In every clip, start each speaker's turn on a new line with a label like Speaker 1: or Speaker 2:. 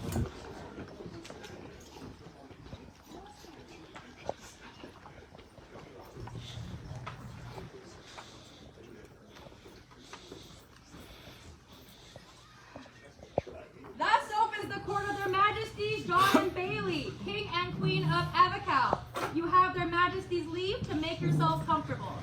Speaker 1: Thus opens the court of their majesties, John and Bailey, king and queen of Avacal. You have their majesties' leave to make yourselves comfortable.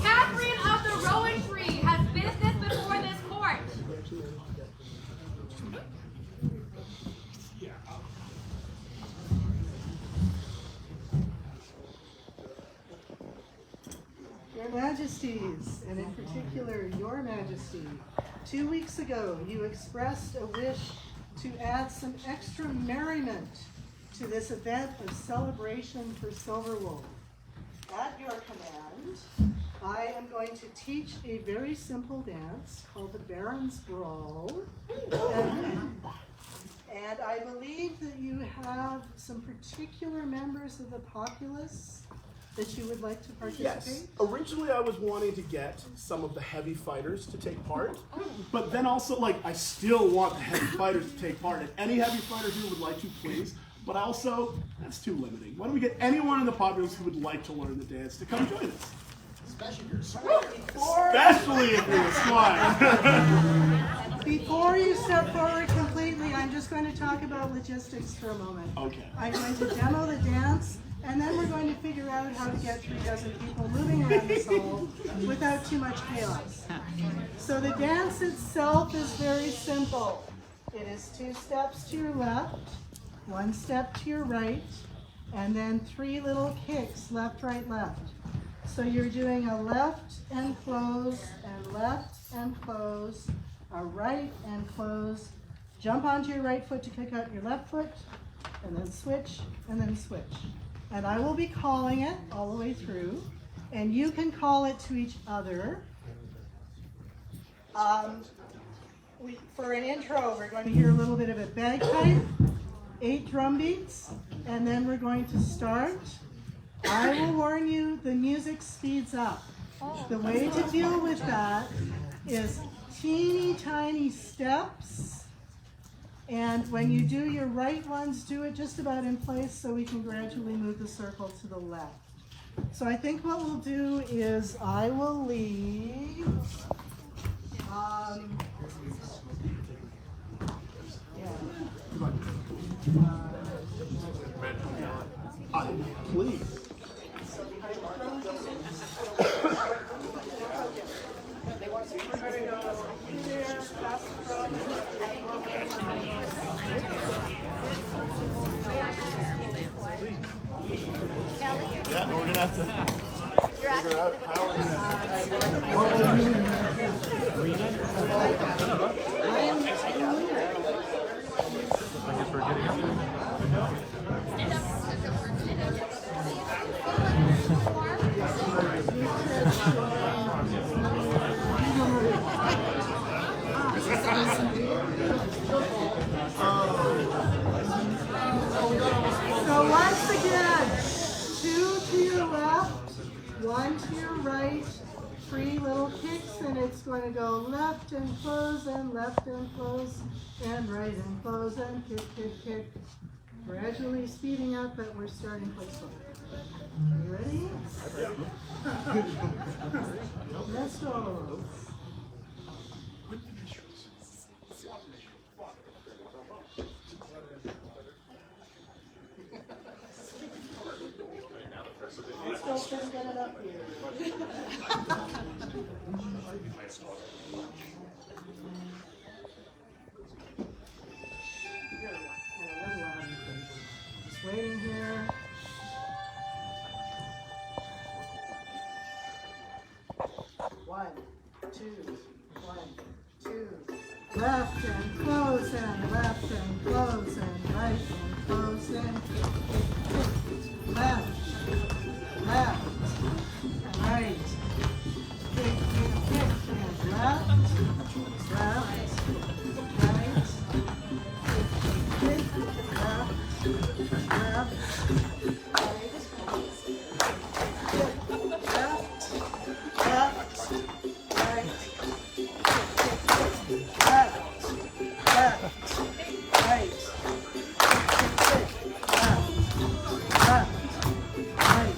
Speaker 1: Catherine of the Rowan Tree has business before this court.
Speaker 2: Your Majesties, and in particular, Your Majesty, 2 weeks ago you expressed a wish to add some extra merriment to this event of celebration for Silverwolf. At your command, I am going to teach a very simple dance called the Baron's Brawl. And I believe that you have some particular members of the populace that you would like to participate?
Speaker 3: Yes. Originally, I was wanting to get some of the heavy fighters to take part, but then also, I still want the heavy fighters to take part. And any heavy fighters who would like to, please. But also, that's too limiting. Why don't we get anyone in the populace who would like to learn the dance to come join us?
Speaker 4: Especially if you're smart.
Speaker 3: Especially if you're smart.
Speaker 2: Before you step forward completely, I'm just going to talk about logistics for a moment.
Speaker 3: Okay.
Speaker 2: I'm going to demo the dance, and then we're going to figure out how to get 36 people moving around this hall without too much chaos. So the dance itself is very simple. It is 2 steps to your left, 1 step to your right, and then 3 little kicks, left, right, left. So you're doing a left and close, and left and close, a right and close, jump onto your right foot to kick out your left foot, and then switch, and then switch. And I will be calling it all the way through, and you can call it to each other. For an intro, we're going to hear a little bit of a bagpipe, 8 drum beats, and then we're going to start. I will warn you, the music speeds up. The way to deal with that is teeny tiny steps, and when you do your right ones, do it just about in place so we can gradually move the circle to the left. So I think what we'll do is I will leave
Speaker 3: Please. Yeah, we're gonna have to figure out how we're
Speaker 2: So once again, 2 to your left, 1 to your right, 3 little kicks, and it's going to go left and close, and left and close, and right and close, and kick, kick, kick. Gradually speeding up, but we're starting quite slow. Are you ready? Let's go. Let's go and get it up here. Just waiting here. One, two. Left and close and left and close and right and close and kick. Left, and right. Kick, and left, right, kick, left, right, left, right,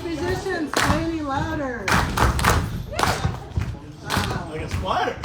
Speaker 2: musicians, play me louder.
Speaker 3: I guess quieter.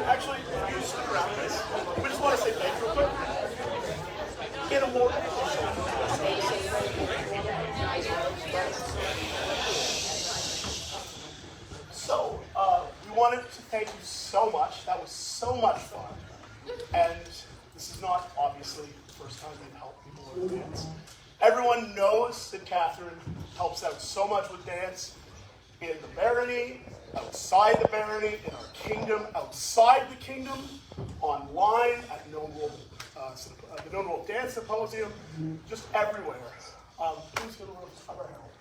Speaker 3: Actually, you stick around this. We just want to say thanks real quick. In a more. So, we wanted to thank you so much. That was so much fun. And this is not obviously the first time we've helped people with dance. Everyone knows that Catherine helps out so much with dance in the barony, outside the barony, in our kingdom, outside the kingdom, online at the Known World Dance Symposium, just everywhere. Please go to our herald.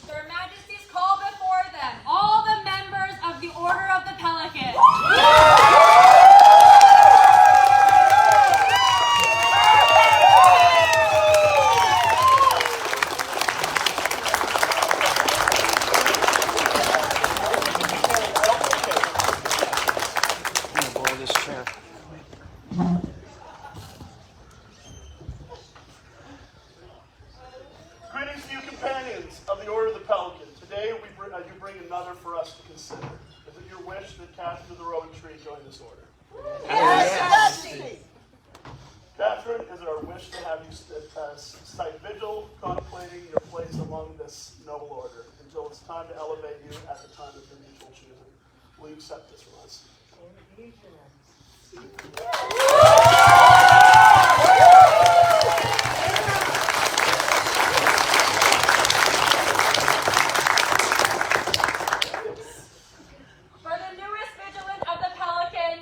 Speaker 1: Their Majesties call before them all the members of the Order of the Pelican.
Speaker 3: Greetings to you, companions of the Order of the Pelican. Today, you bring another for us to consider. Is it your wish that Catherine of the Rowan Tree join this order?
Speaker 2: Yes.
Speaker 3: Catherine, is it our wish to have you cite vigil, contemplating your place among this noble order, until it's time to elevate you at the time of your mutual choosing. Will you accept this from us?
Speaker 1: For the newest vigilant of the Pelican,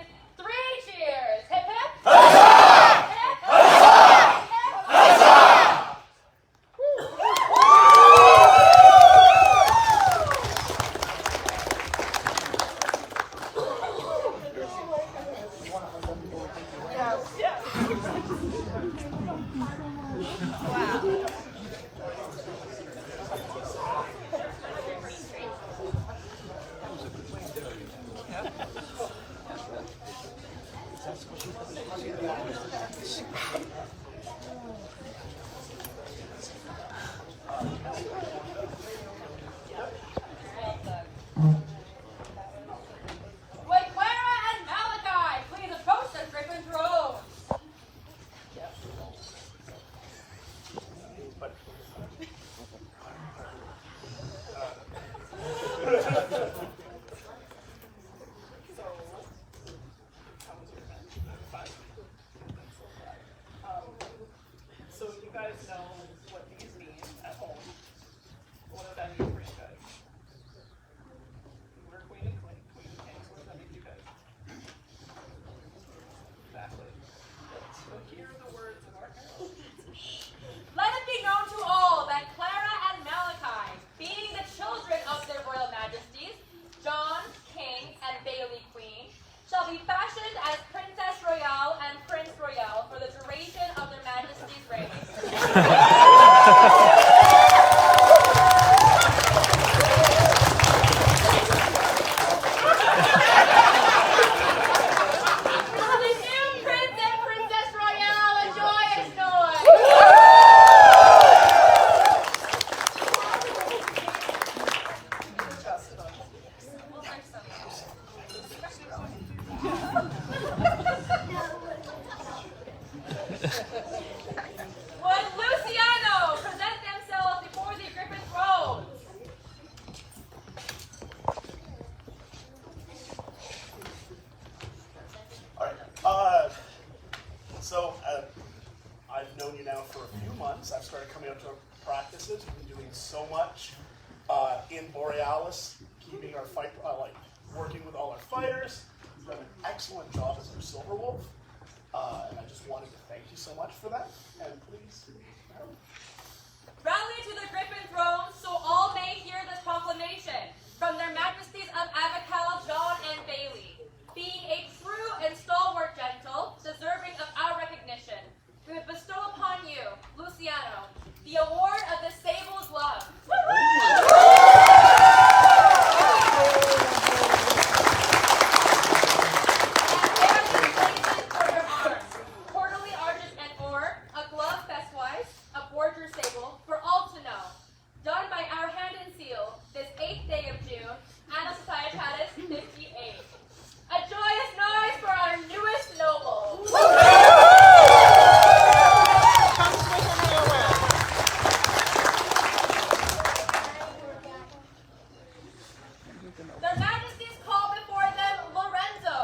Speaker 1: new Prince and Princess Royale, a joyous noise! Would Luciano present themselves before the Griffin throne?
Speaker 3: Alright, I've known you now for a few months. I've started coming out to practices. We've been doing so much in Borealis, keeping our fight, working with all our fighters. You've done an excellent job as our Silverwolf, and I just wanted to thank you so much for that. And please,
Speaker 1: Rally to the Griffin throne so all may hear this proclamation from their majesties of Avacal, John, and Bailey. Being a true and stalwart gentle, deserving of our recognition, we would bestow upon you, Luciano, the award of the Sable's Love. And bear these blazons for your arms, quarterly argent and ore, a glove bestwise, a forger sable, for all to know. Done by our hand and seal, this 8th day of June, Anna Societatis 58. A joyous noise for our newest noble. Their Majesties call before them Lorenzo.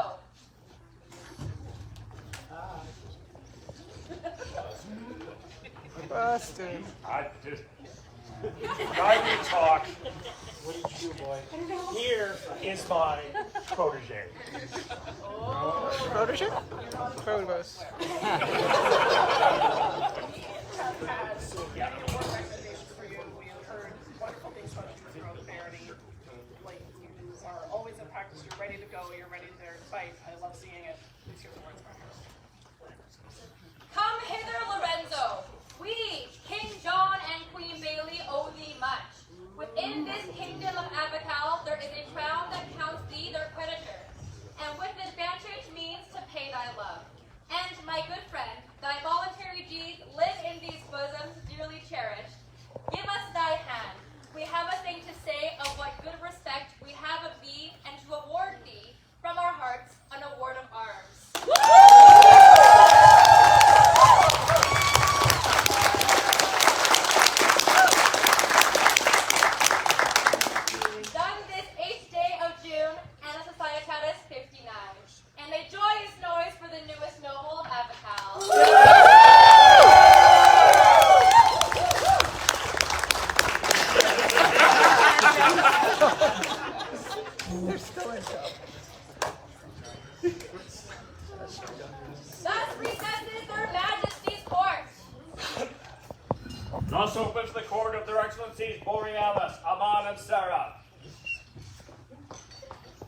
Speaker 2: Busted.
Speaker 5: I just drive me talk. What did you do, boy? Here is my protege.
Speaker 2: Protege? Provost.
Speaker 6: For you, we have heard wonderful things about you throughout the parody. Like, you are always in practice, you're ready to go, you're ready to fight. I love seeing it. Please hear the words from her.
Speaker 1: Come hither, Lorenzo. We, King John and Queen Bailey, owe thee much. Within this kingdom of Avacal, there is a crown that counts thee their creditor, and with advantage means to pay thy love. And, my good friend, thy voluntary deeds live in these bosoms dearly cherished. Give us thy hand. We have a thing to say of what good respect we have of thee, and to award thee, from our hearts, an award of arms. Done this 8th day of June, Anna Societatis 59. And a joyous noise for the newest noble of Avacal.
Speaker 2: They're still in trouble.
Speaker 1: Thus recesses their Majesty's court.
Speaker 5: Thus opens the court of their Excellencies Borealis, Aemon and Sarah.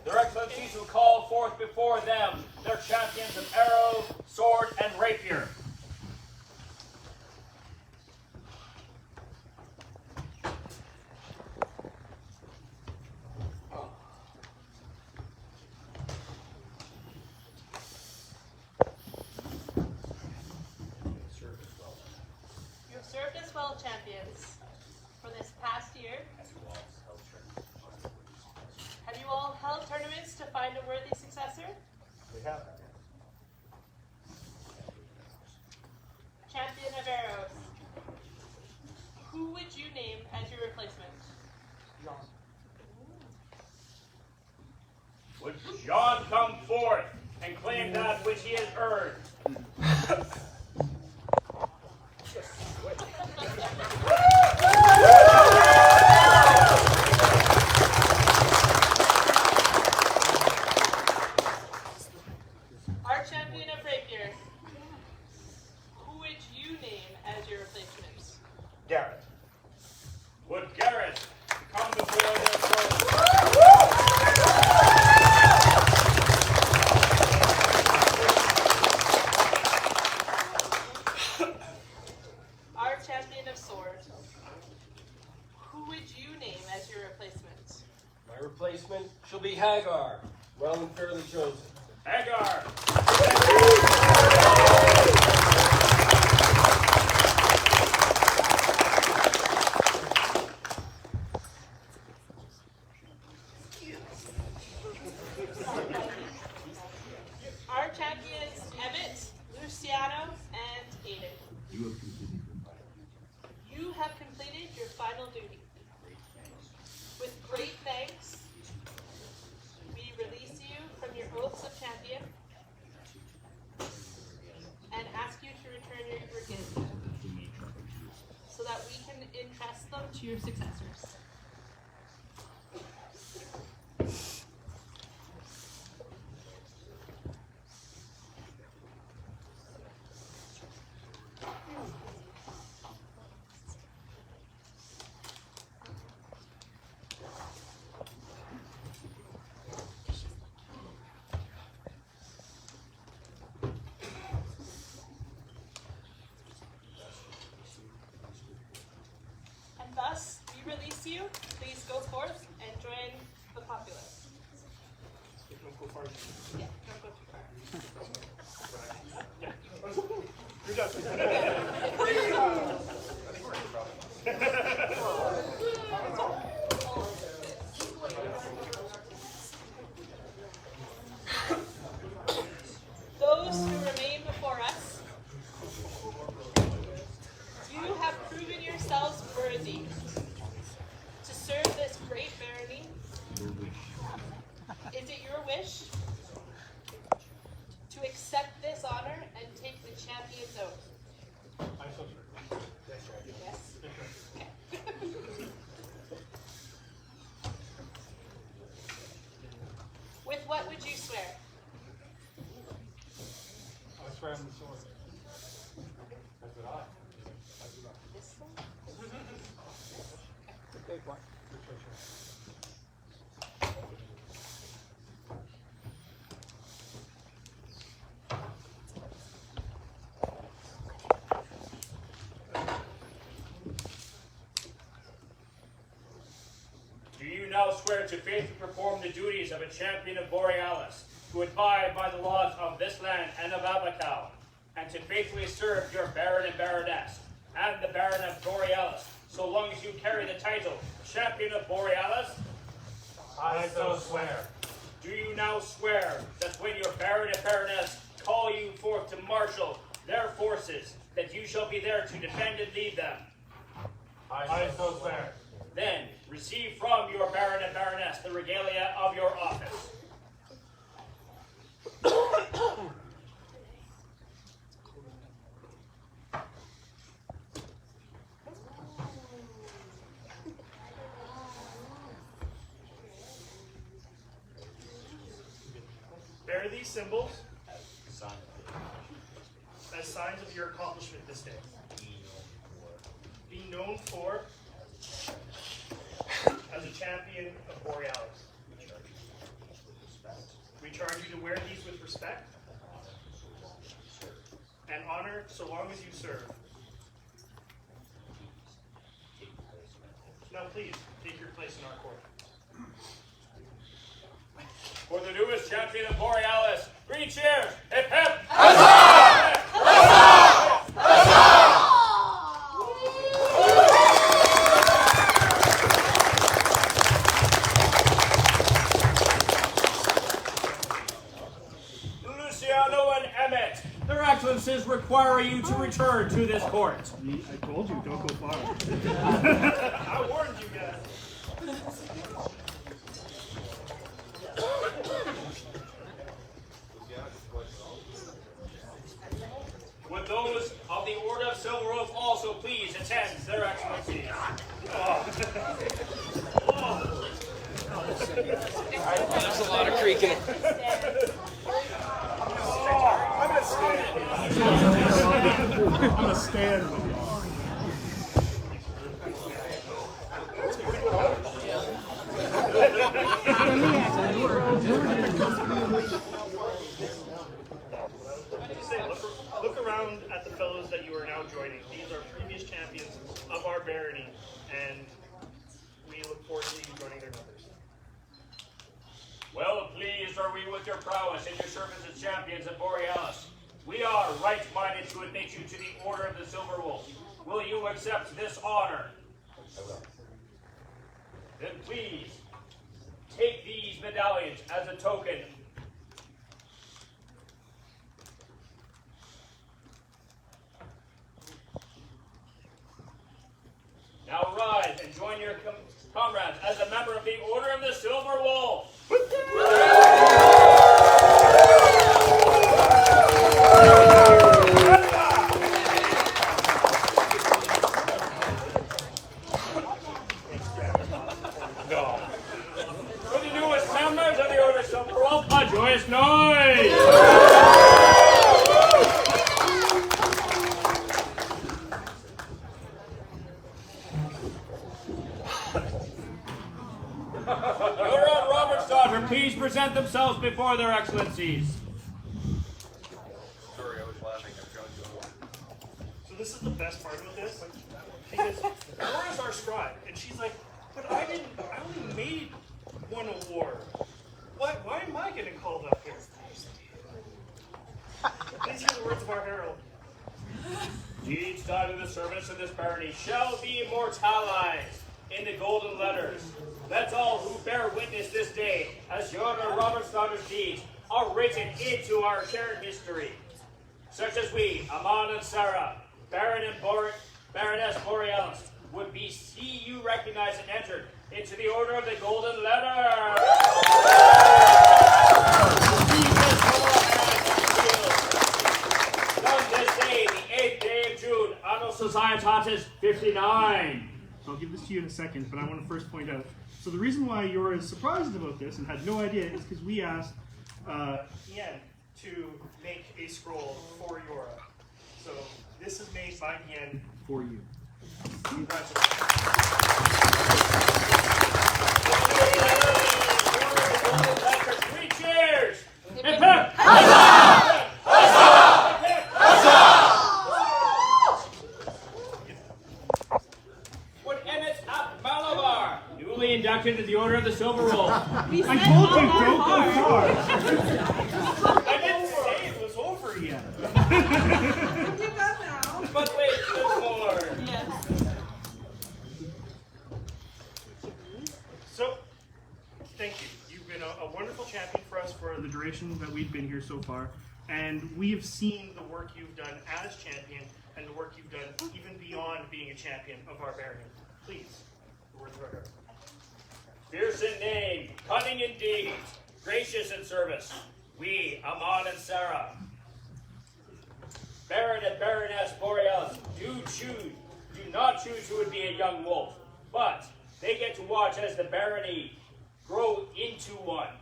Speaker 5: Their Excellencies who call forth before them their champions of arrow, sword, and rapier.
Speaker 7: You have served us well, champions, for this past year. Have you all held tournaments to find a worthy successor?
Speaker 5: We have.
Speaker 7: Champion of arrows. Who would you name as your replacement?
Speaker 5: Would John come forth and claim that which he has earned?
Speaker 7: Our champion of rapier. Who would you name as your replacement?
Speaker 5: Garrett. Would Garrett come before their throne?
Speaker 7: Our champion champions Emmett, Luciano, and Aiden. You have completed your final duty. With great thanks, we release you from your oaths of champion and ask you to return your gifts so that we can entrust them to your successors. Thus, we release you. Please go forth and join the populace.
Speaker 5: Don't go far.
Speaker 7: Yeah, don't go too far.
Speaker 5: Yeah. You're done.
Speaker 7: Those who remain before us, you have proven yourselves worthy to serve this great barony. Is it your wish to accept this honor and take the champion's oath?
Speaker 5: I'm so sure.
Speaker 7: Yes? Okay. With what would you swear?
Speaker 5: I swear on the sword. That's what I.
Speaker 7: This one?
Speaker 8: Do you now swear to faithfully perform the duties of a champion of Borealis, to abide by the laws of this land and of Avacal, and to faithfully serve your Baron and Baroness, and the Baron of Borealis, so long as you carry the title Champion of Borealis?
Speaker 5: I so swear.
Speaker 8: Do you now swear that when your Baron and Baroness call you forth to marshal their forces, that you shall be there to defend and lead them?
Speaker 5: I so swear.
Speaker 8: Then receive from your Baron and Baroness the regalia of your office.
Speaker 5: Bear these symbols as signs of your accomplishment this day. Be known for as a champion of Borealis. We charge you to wear these with respect and honor so long as you serve. Now please, take your place in our court.
Speaker 8: For the newest champion of Borealis, 3 cheers! Hip hip! Luciano and Emmett, their excellencies require you to return to this court.
Speaker 3: I told you, don't go far.
Speaker 5: I warned you guys.
Speaker 8: Would those of the Order of Silverwolf also please attend their excellencies?
Speaker 9: There's a lot of creaking.
Speaker 3: I'm gonna stand.
Speaker 5: Look around at the fellows that you are now joining. These are previous champions of our barony, and we look forward to you joining their numbers.
Speaker 8: Well pleased are we with your prowess and your service as champions of Borealis. We are right-minded to admit you to the Order of the Silverwolf. Will you accept this honor? I will. Then please, take these medallions as a token join your comrades as a member of the Order of the Silverwolf. For the newest members of the Order of the Silverwolf, a joyous noise! Your Robert's daughter, please present themselves before their excellencies.
Speaker 9: Sorry, I was laughing.
Speaker 5: So this is the best part about this, because Laura's our scribe, and she's like, but I only made one award. Why am I getting called up here? These are the words of our herald.
Speaker 8: Deeds done in the service of this barony shall be immortalized in the golden letters. Let all who bear witness this day, as your Robert's daughter's deeds are written into our shared history, such as we, Aemon and Sarah, Baron and Baroness Borealis, would be see you recognized and entered into the order of the golden letter. Done this day, the 8th day of June, Anno Societatis 59.
Speaker 5: So I'll give this to you in a second, but I want to first point out. So the reason why Yora is surprised about this and had no idea is because we asked Ian to make a scroll for Yora. So this is made by Ian for you.
Speaker 8: Three cheers! Would Emmett Ap Malabar, newly inducted into the Order of the Silverwolf.
Speaker 5: I told you, don't go far. I didn't say it was over yet.
Speaker 8: But wait, there's more.
Speaker 5: So, thank you. You've been a wonderful champion for us for the duration that we've been here so far. And we have seen the work you've done as champion and the work you've done even beyond being a champion of our barony. Please, the words of our heart.
Speaker 8: Fierce in name, cunning in deeds, gracious in service, we, Aemon and Sarah, Baron and Baroness Borealis, do not choose who would be a young wolf, but they get to watch as the barony grow into one.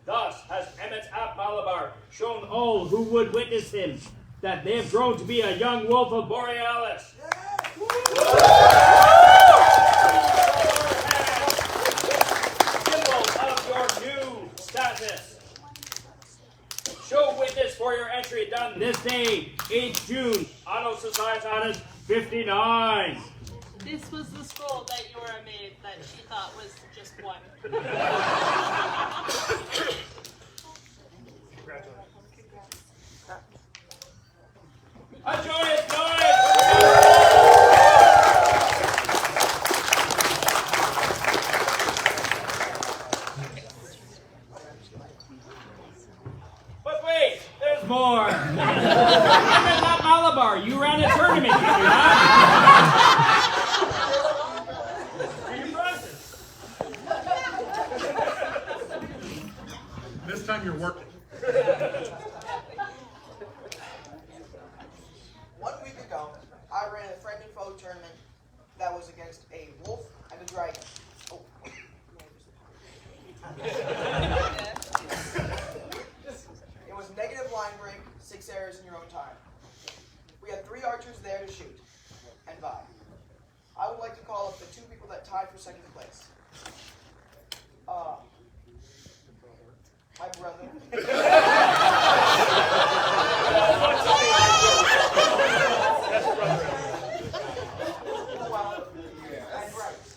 Speaker 8: Thus has Emmett Ap Malabar shown all who would witness him that they have grown to be a young wolf of Borealis. Symbol of your new status. Show witness for your entry done this day, 8th June, Anno Societatis 59.
Speaker 7: This was the scroll that Yora made that she thought was just one.
Speaker 5: Congratulations.
Speaker 8: A joyous noise! But wait, there's more. Emmett Ap Malabar, you ran a tournament, did you not?
Speaker 3: This time you're working.
Speaker 10: 1 week ago, I ran a friend and foe tournament that was against a wolf and a dragon. Oh. It was negative line break, 6 errors in your own time. We had 3 archers there to shoot and buy. I would like to call up the 2 people that tied for second place. My brother. Well, and Bryce.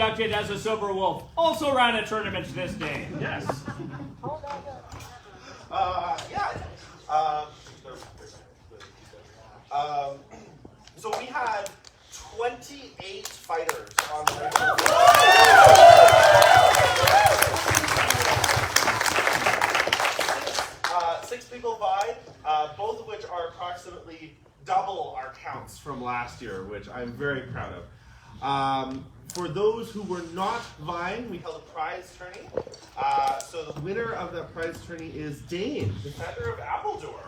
Speaker 8: inducted as a Silverwolf also ran a tournament this day.
Speaker 5: Yes.
Speaker 11: So we had 28 fighters on the 6 people vied, both of which are approximately double our counts from last year, which I'm very proud of. For those who were not vying, we held a prize tourney. So the winner of that prize tourney is Dane, defender of Appledore.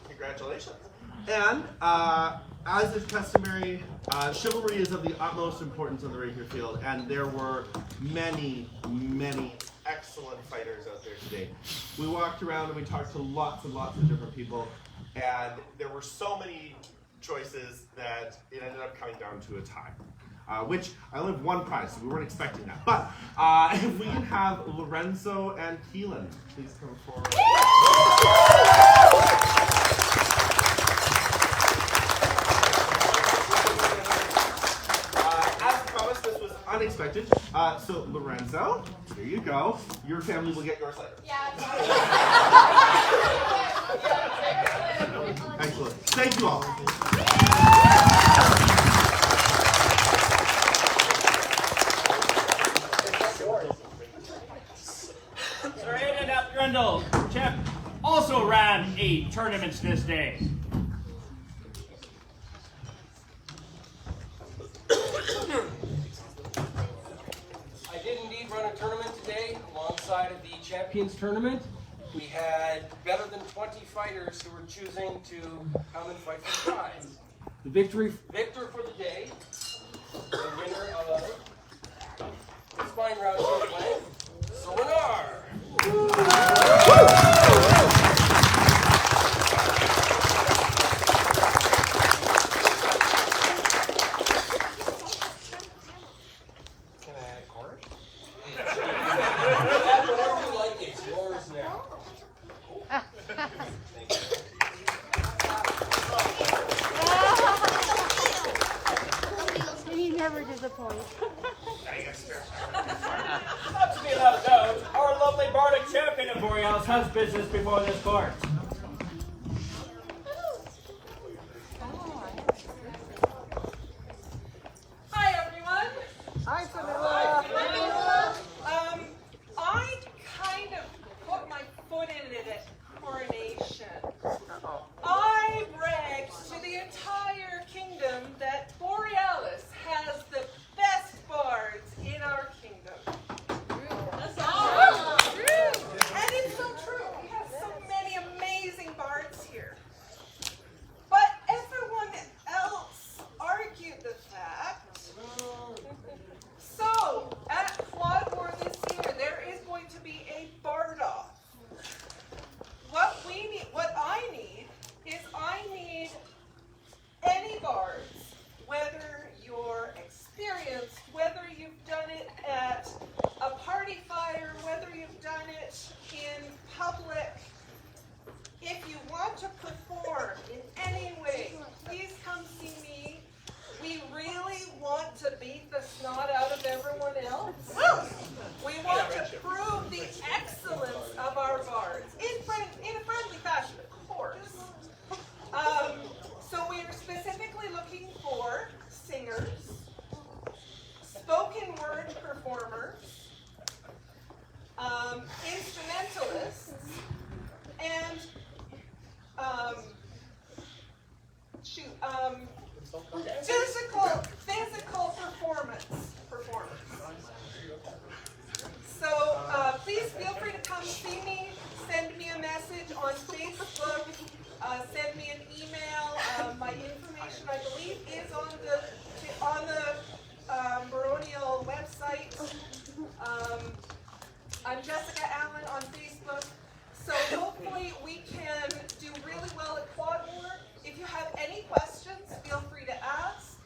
Speaker 11: Congratulations. And as is customary, chivalry is of the utmost importance on the Rapier field, and there were many, many excellent fighters out there today. We walked around and we talked to lots and lots of different people, and there were so many choices that it ended up coming down to a tie. Which I only have one prize, so we weren't expecting that. But if we can have Lorenzo and Keelan, please come forward. As promised, this was unexpected. So Lorenzo, here you go. Your family will get yours later. Excellent. Thank you all.
Speaker 8: Sir Aiden Apgrendel, champ, also ran 8 tournaments this day.
Speaker 9: I did indeed run a tournament today alongside of the Champions Tournament. We had better than 20 fighters who were choosing to come and fight for the prize. The victor for the day, the winner of the Spine Round Tournament, Sorinar.
Speaker 11: Can I add a chord?
Speaker 9: Whatever you like, it's yours now.
Speaker 12: He never disappoints.
Speaker 8: Not to be without a doubt, our lovely bardic champion of Borealis has business before this court.
Speaker 6: Hi, everyone.
Speaker 2: Hi, Vanilla.
Speaker 6: I kind of put my foot in it at coronation. I bragged to the entire kingdom that Borealis has the best bards in our kingdom. That's and it's so true. We have so many amazing bards here. But everyone else argued the fact. So, at Quad War this year, there is going to be a bard off. What I need is any bards, whether you're experienced, whether you've done it at a party fire, whether you've done it in public. If you want to perform in any way, please come see me. We really want to beat the snot out of everyone else. We want to prove the excellence of our bards in a friendly fashion, of course. So we are specifically looking for singers, spoken word performers, instrumentalists, and physical performance. So please feel free to come see me. Send me a message on Facebook. Send me an email. My information, I believe, is on the Baronial website. I'm Jessica Allen on Facebook. So hopefully we can do really well at Quad War. If you have any questions, feel free to ask.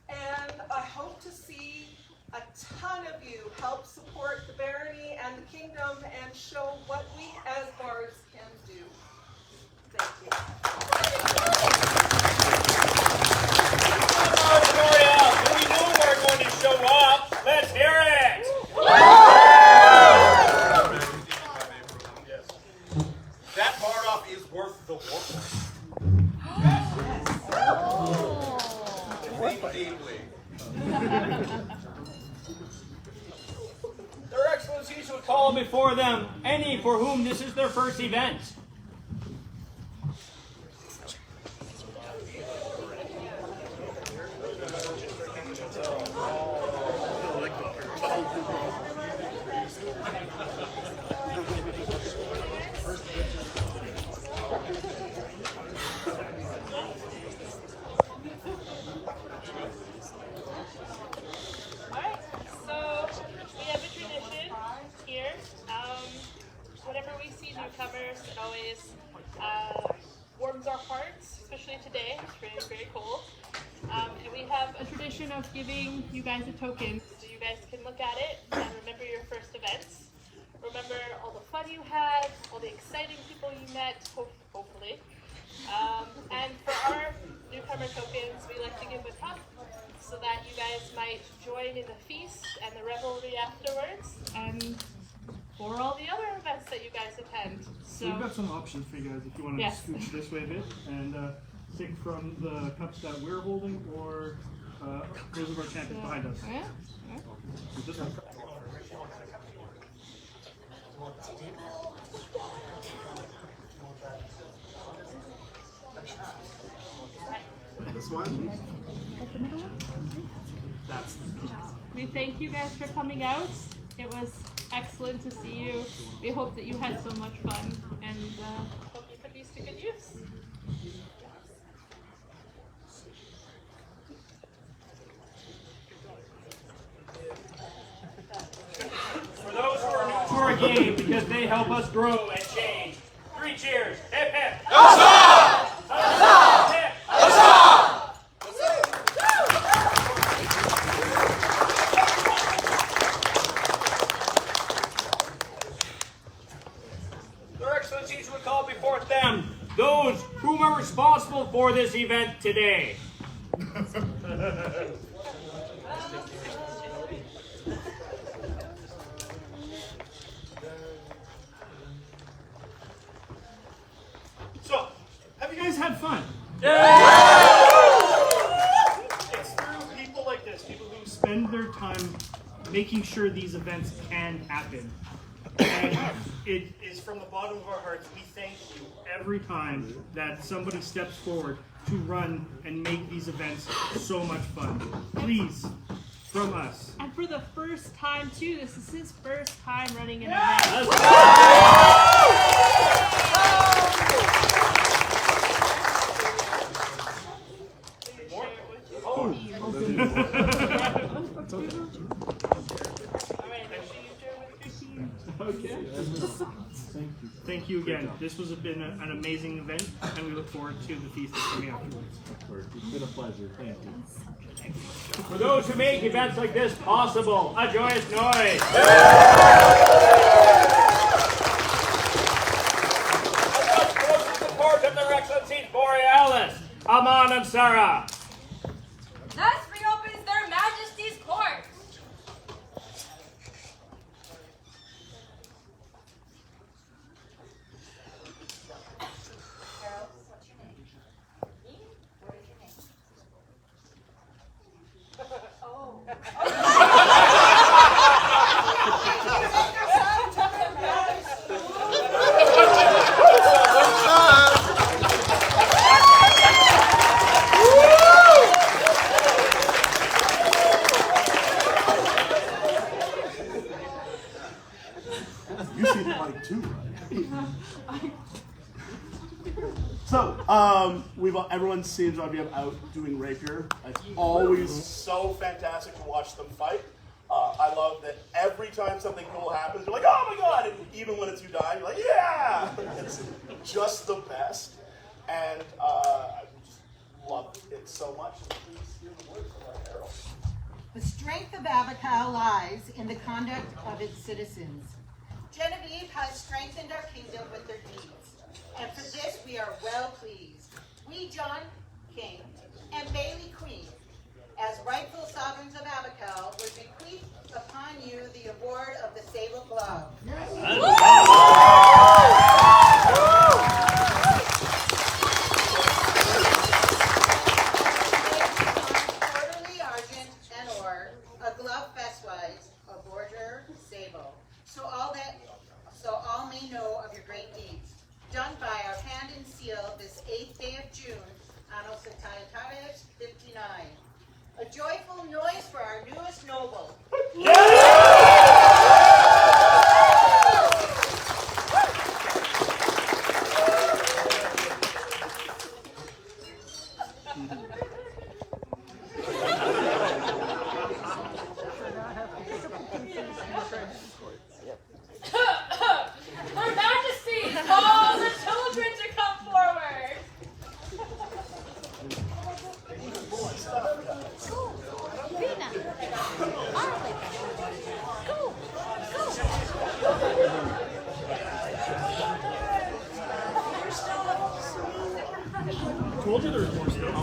Speaker 6: And I hope to see a ton of you help support the barony and the kingdom and show what we as bards can do. Thank you.
Speaker 9: deeply.
Speaker 8: Their Excellencies would call before them any for whom this is their first event.
Speaker 7: Alright, so we have a tradition here. Whenever we see newcomers, it always warms our hearts, especially today. It's very, very cold. And we have a tradition of giving you guys a token so you guys can look at it and remember your first events. Remember all the fun you had, all the exciting people you met, hopefully. And for our newcomer tokens, we like to give a cup so that you guys might join in the feast and the revelry afterwards, and for all the other events that you guys attend.
Speaker 5: So we've got some options for you guys if you want to scooch this way a bit and take from the cups that we're holding or those of our champions behind us.
Speaker 7: Yeah.
Speaker 5: So this one.
Speaker 11: This one?
Speaker 7: We thank you guys for coming out. It was excellent to see you. We hope that you had so much fun and hope you put these to good use.
Speaker 8: For those who are new to our game, because they help us grow and change. 3 cheers. Hip hip. Huzzah! Huzzah! Hip. Their Excellencies would call before them those whom are responsible for this event today.
Speaker 5: So, have you guys had fun? It's through people like this, people who spend their time making sure these events can happen. And it is from the bottom of our hearts, we thank you every time that somebody steps forward to run and make these events so much fun. Please, from us.
Speaker 7: And for the first time too, this is his first time running an event.
Speaker 5: Okay. Thank you again. This has been an amazing event, and we look forward to the feast that's coming afterwards.
Speaker 12: It's been a pleasure. Thank you.
Speaker 8: For those who make events like this possible, a joyous noise. Let's support of their Excellencies Borealis, Aemon and Sarah.
Speaker 1: Thus reopens their Majesty's court. Carol, what's your name? Me? What is your name?
Speaker 3: You seem like two, right? So, everyone seems to be out doing rapier. It's always so fantastic to watch them fight. I love that every time something cool happens, you're like, oh my god! And even when it's you dying, you're like, yeah! It's just the best. And I just love it so much. Please hear the words of our herald.
Speaker 13: The strength of Avacal lies in the conduct of its citizens. Genevieve has strengthened our kingdom with their deeds, and for this we are well pleased. We, John, King, and Bailey, Queen, as rightful sovereigns of Avacal, would bequeath upon you the award of the Sable Glove. Quarterly for our newest noble.
Speaker 1: Her Majesty, all the children to come forward.
Speaker 3: I told you there was more stuff.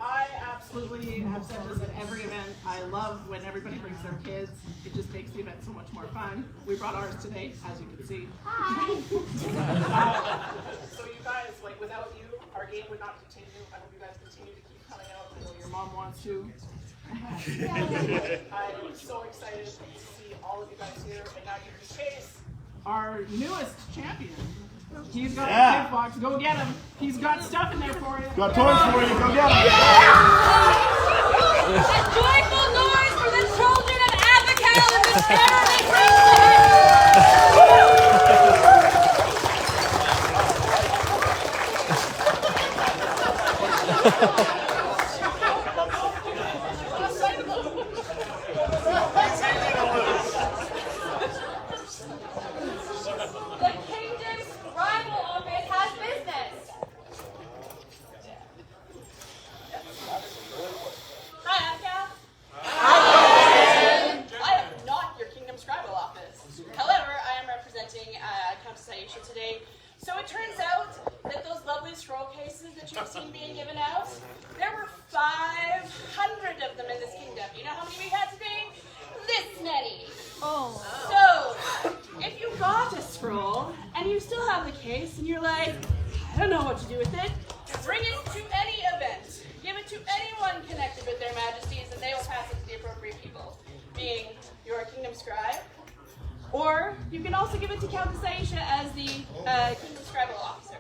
Speaker 14: I absolutely have said this at every event. I love when everybody brings their kids. It just makes the event so much more fun. We brought ours today, as you can see. So you guys, like without you, our game would not continue. I hope you guys continue to keep coming out. I know your mom wants to. I'm so excited to see all of you guys here. And now you can chase our newest champion. He's got a gift box. Go get him. He's got stuff in there for you.
Speaker 3: Got toys for you. Go get them.
Speaker 1: A joyful noise for the children of Avacal and the Sarah June. The kingdom's rival office has business. Hi, Avacal.
Speaker 15: I am not your Kingdom's Scribal office. However, I am representing Countess Aisha today. So it turns out that those lovely scroll cases that you've seen being given out, there were 500 of them in this kingdom. You know how many we had today? This many. Oh. So, if you got a scroll and you still have the case and you're like, I don't know what to do with it, bring it to any event. Give it to anyone connected with their majesties and they will pass it to the appropriate people, being your kingdom scribe. Or you can also give it to Countess Aisha as the kingdom scribal officer.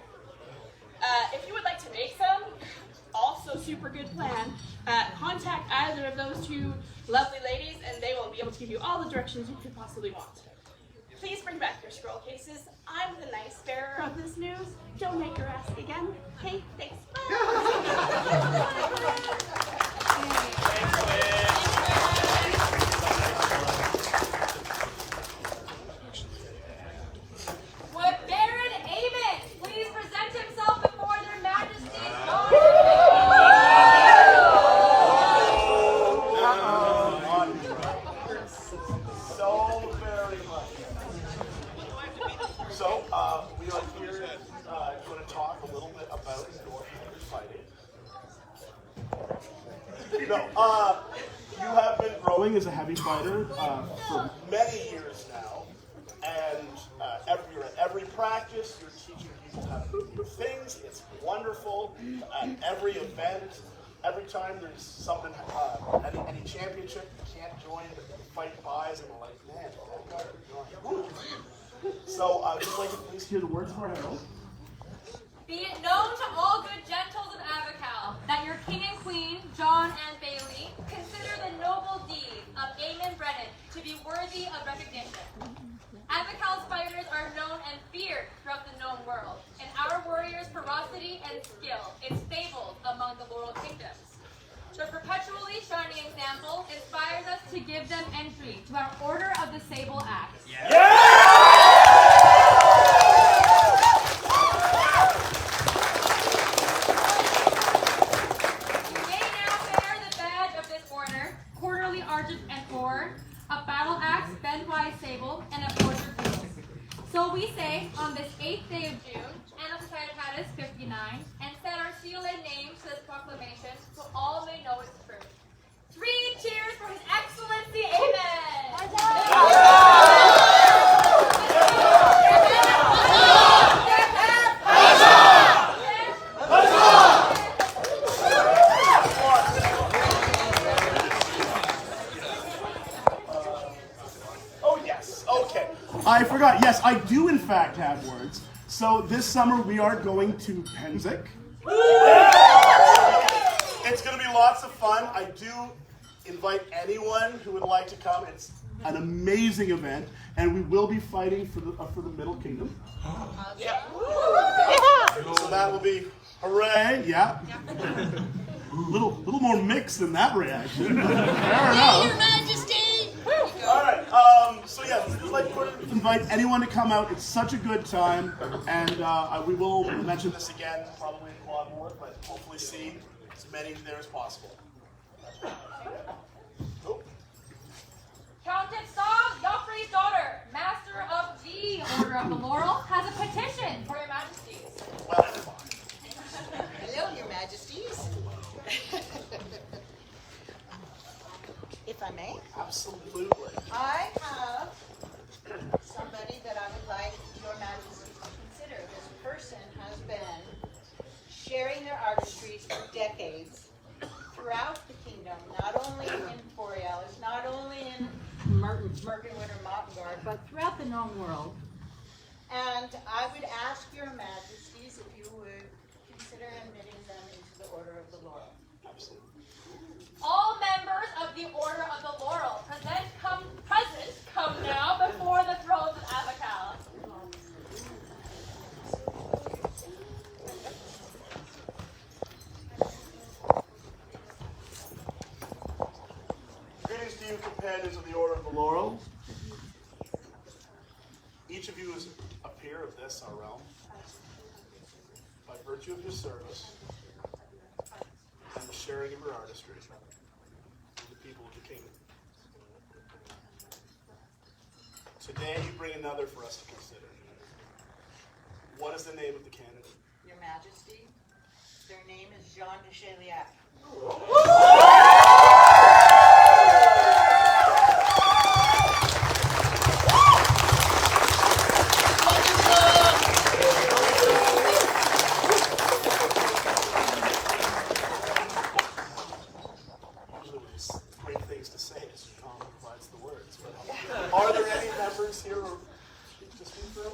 Speaker 15: If you would like to make some, also super good plan, contact either of those two lovely ladies and they will be able to give you all the directions you could possibly want. Please bring back your scroll cases. I'm the nice bearer of this news. Don't make her ask again. Okay, thanks.
Speaker 1: Would Baron Aemon please present himself before their majesties?
Speaker 3: So very much. So, we are here going to talk a little bit about your fighting. No, you have been growing as a heavy fighter for many years now, and you're at every practice, you're teaching people how to do things. It's wonderful. At every event, every time there's something, any championship, you can't join, but the fight buys, and we're like, man, that guy could join. So, just like to please hear the words of our herald.
Speaker 1: Be it known to all good gentles of Avacal that your king and queen, John and Bailey, consider the noble deed of Aemon Brennan to be worthy of recognition. Avacal's fighters are known and feared throughout the known world, and our warriors' ferocity and skill is fabled among the Laurel Kingdoms. Their perpetually shining example inspires us to give them entry to our Order of the Sable Axe. Quarterly argent and ore, a battle axe, bend-wise sable, and a forger tool. So we say, on this 8th day of June, Annus Societatis 59, and set our seal and name to this proclamation so all may know its truth. 3 cheers for His Excellency, Amen!
Speaker 3: forgot. Yes, I do in fact have words. So this summer we are going to Pennsic. It's going to be lots of fun. I do invite anyone who would like to come. It's an amazing event, and we will be fighting for the Middle Kingdom. So that will be hooray! Yeah. Little more mixed than that reaction. Fair enough.
Speaker 15: Your Majesty!
Speaker 3: All right. So yeah, we'd like to invite anyone to come out. It's such a good time, and we will mention this again probably a lot more, but hopefully see as many there as possible. Oh.
Speaker 1: Countess Song, Joffrey's daughter, master of the Order of the Laurel, has a petition for your majesties.
Speaker 3: Well,
Speaker 13: Hello, your majesties. If I may?
Speaker 3: absolutely.
Speaker 13: I have somebody that I would like your majesty to consider. This person has been sharing their artistry for decades throughout the kingdom, not only in Borealis, not only in Myrkinwood or Montengard, but throughout the known world. And I would ask your majesties if you would consider admitting them into the Order of the Laurel.
Speaker 3: Absolutely.
Speaker 1: All members of the Order of the Laurel present come now before the thrones of Avacal.
Speaker 3: Greetings to you, companions of the Order of the Laurel. Each of you is a peer of this, our realm, by virtue of your service and the sharing of your artistry with the people of the kingdom. Today you bring another for us to consider. What is the name of the candidate?
Speaker 13: Your Majesty, their name is Jean de Chaliac.
Speaker 3: Usually there's great things to say as Tom provides the words. But are there any members here who speak to speak for him?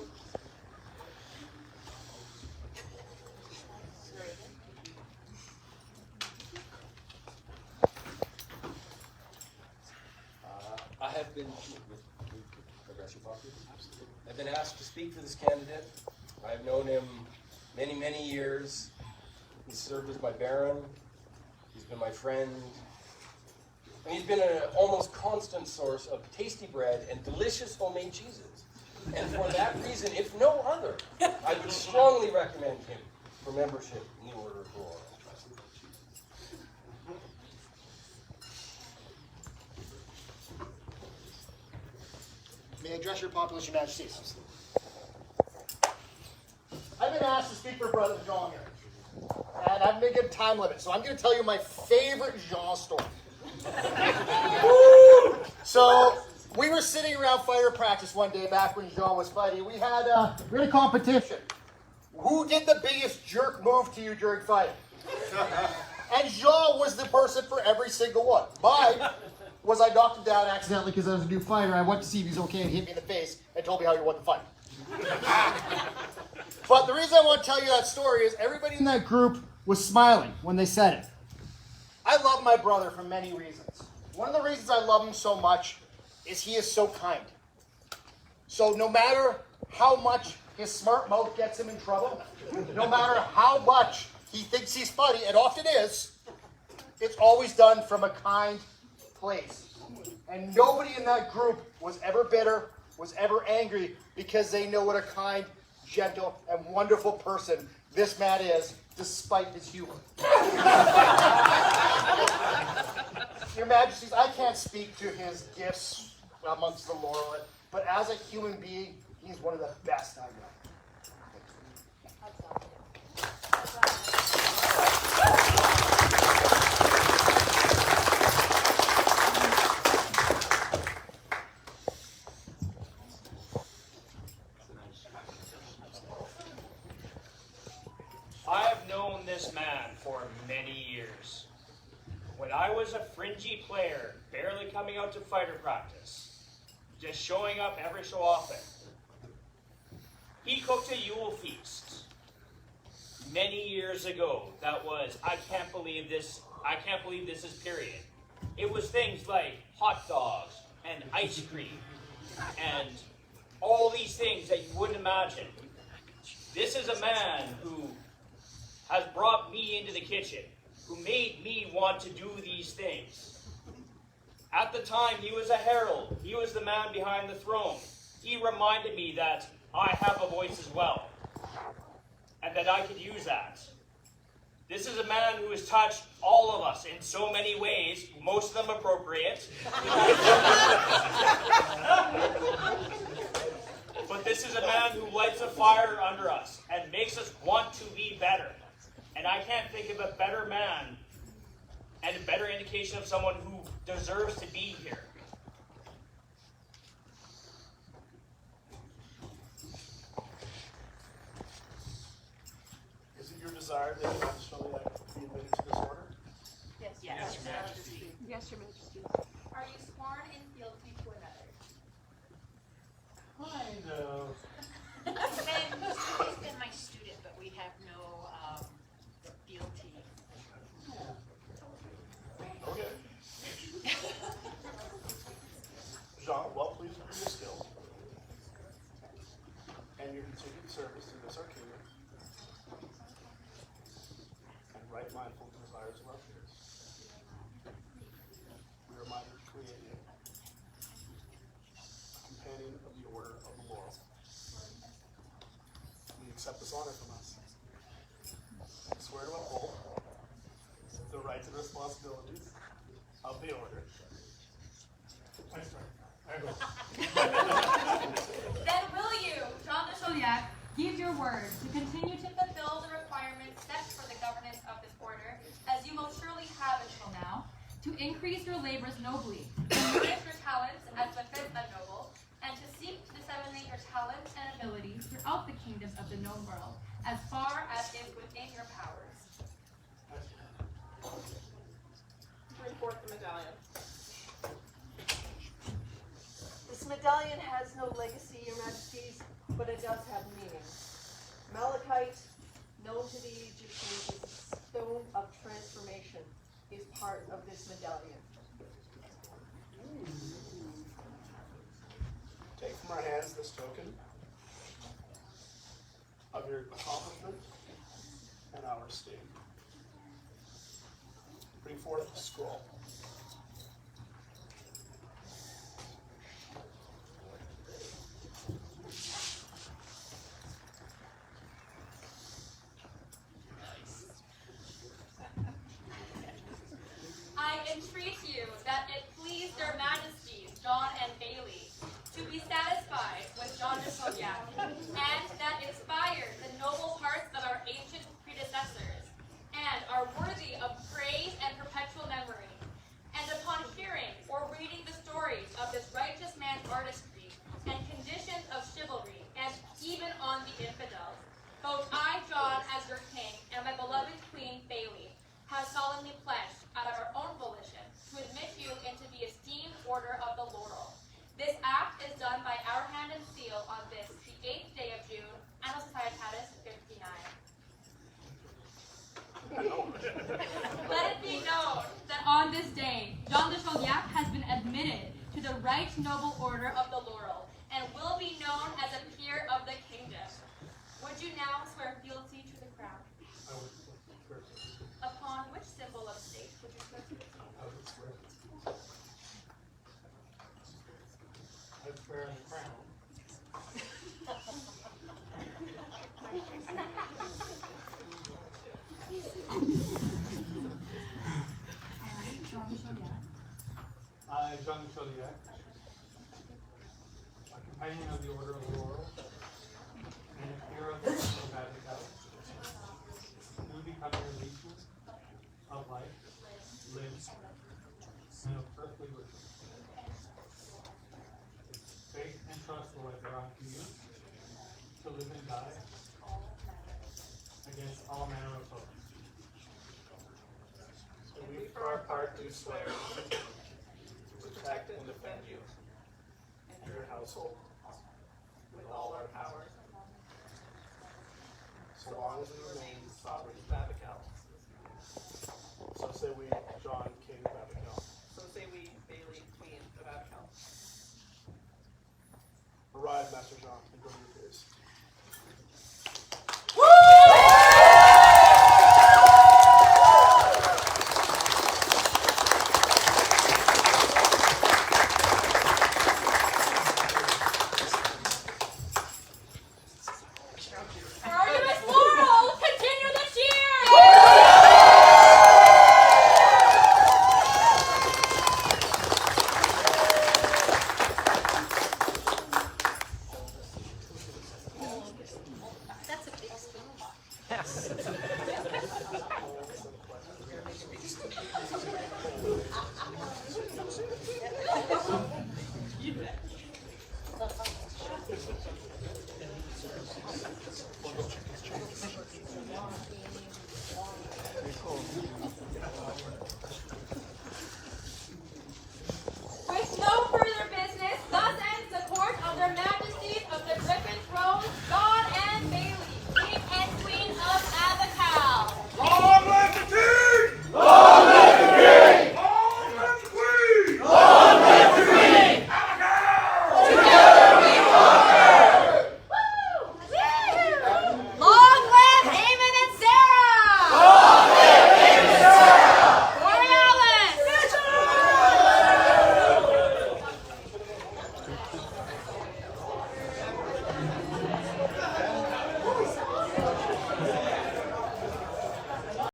Speaker 9: I've been asked to speak for this candidate. I've known him many, many years. He's served as my baron. He's been my friend. And he's been an almost constant source of tasty bread and delicious homemade cheeses. And for that reason, if no other, I would strongly recommend him for membership in the Order of the Laurel.
Speaker 4: May I address your populace, your majesties? I've been asked to speak for Brother Jean here. And I've been given time limit, so I'm going to tell you my favorite Jean story. So, we were sitting around fighter practice one day back when Jean was fighting. We had a competition. Who did the biggest jerk move to you during fighting? And Jean was the person for every single one. Mine was I knocked him down accidentally because I was a new fighter. I went to see if he was okay and he hit me in the face and told me how he won the fight. But the reason I want to tell you that story is everybody in that group was smiling when they said it. I love my brother for many reasons. One of the reasons I love him so much is he is so kind. So no matter how much his smart mouth gets him in trouble, no matter how much he thinks he's funny, and often is, it's always done from a kind place. And nobody in that group was ever bitter, was ever angry, because they know what a kind, gentle, and wonderful person this man is, despite his humor. Your Majesties, I can't speak to his gifts amongst the laurel, but as a human being, he's one of the best I know.
Speaker 8: I have known this man for many years. When I was a fringy player, barely coming out to fighter practice, just showing up every so often, He cooked a Yule feast many years ago. That was, I can't believe this is period. It was things like hot dogs and ice cream and all these things that you wouldn't imagine. This is a man who has brought me into the kitchen, who made me want to do these things. At the time, he was a herald. He was the man behind the throne. He reminded me that I have a voice as well, and that I could use that. This is a man who has touched all of us in so many ways, most of them appropriate. But this is a man who lights a fire under us and makes us want to be better. And I can't think of a better man and a better indication of someone who deserves to be here.
Speaker 3: Is it your desire that John Chauliac be admitted to this order?
Speaker 15: Yes,
Speaker 8: Yes, Your Majesty.
Speaker 15: Yes, Your Majesty. Are you sworn in fealty to another?
Speaker 12: Kind of.
Speaker 13: He's been my student, but we have no fealty.
Speaker 3: Okay. Jean, well pleased with your skill and your continued service to this our kingdom, and right mindful of the desires of our peers, we are minded to create you a companion of the Order of the Laurel. We accept this honor from us. We swear to uphold the rights and responsibilities of the Order.
Speaker 1: Then will you, Jean de Chauliac, give your word to continue to fulfill the requirements set for the governance of this order, as you most surely have until now, to increase your labors nobly, to nourish your talents as befits a noble, and to seek to disseminate your talents and abilities throughout the kingdoms of the known world, as far as is within your powers.
Speaker 6: Bring forth the medallion. This medallion has no legacy, Your Majesties, but it does have meaning. Malachite, known to the Egyptians as the stone of transformation, is part of this medallion.
Speaker 3: Take from our hands this token of your accomplishment and our esteem. Bring forth the scroll.
Speaker 1: I entreat you that it please their majesties, John and Bailey, to be satisfied with Jean de Chauliac, and that inspires the noble hearts of our ancient predecessors, and are worthy of praise and perpetual memory. And upon hearing or reading the stories of this righteous man's artistry and conditions of chivalry, and even on the infidels, both I, John, as your king, and my beloved queen, Bailey, have solemnly pledged, out of our own volition, to admit you into the esteemed Order of the Laurel. This act is done by our hand and seal on this, the 8th day of June, Anno Societatis 59. Let it be known that on this day, Jean de Chauliac has been admitted to the Right Noble Order of the Laurel, and will be known as a peer of the kingdom. Would you now swear fealty to the crown?
Speaker 12: I would swear.
Speaker 1: Upon which symbol of state would you swear fealty?
Speaker 12: I would swear. I would swear on the crown. I, Jean de Chauliac, a companion of the Order of the Laurel, and a peer of the Kingdom of Avacal, do becoming allegiance of life, limbs, and of earthly wisdom. Faith and trust will I bear unto you, to live and die against all manner of foes.
Speaker 3: And we for our part do swear to protect and defend you and your household with all our power, so long as we remain sovereign.
Speaker 6: Avacal.
Speaker 3: So say we, John, King of Avacal.
Speaker 6: So say we, Bailey, Queen of Avacal.
Speaker 3: Arrive, Master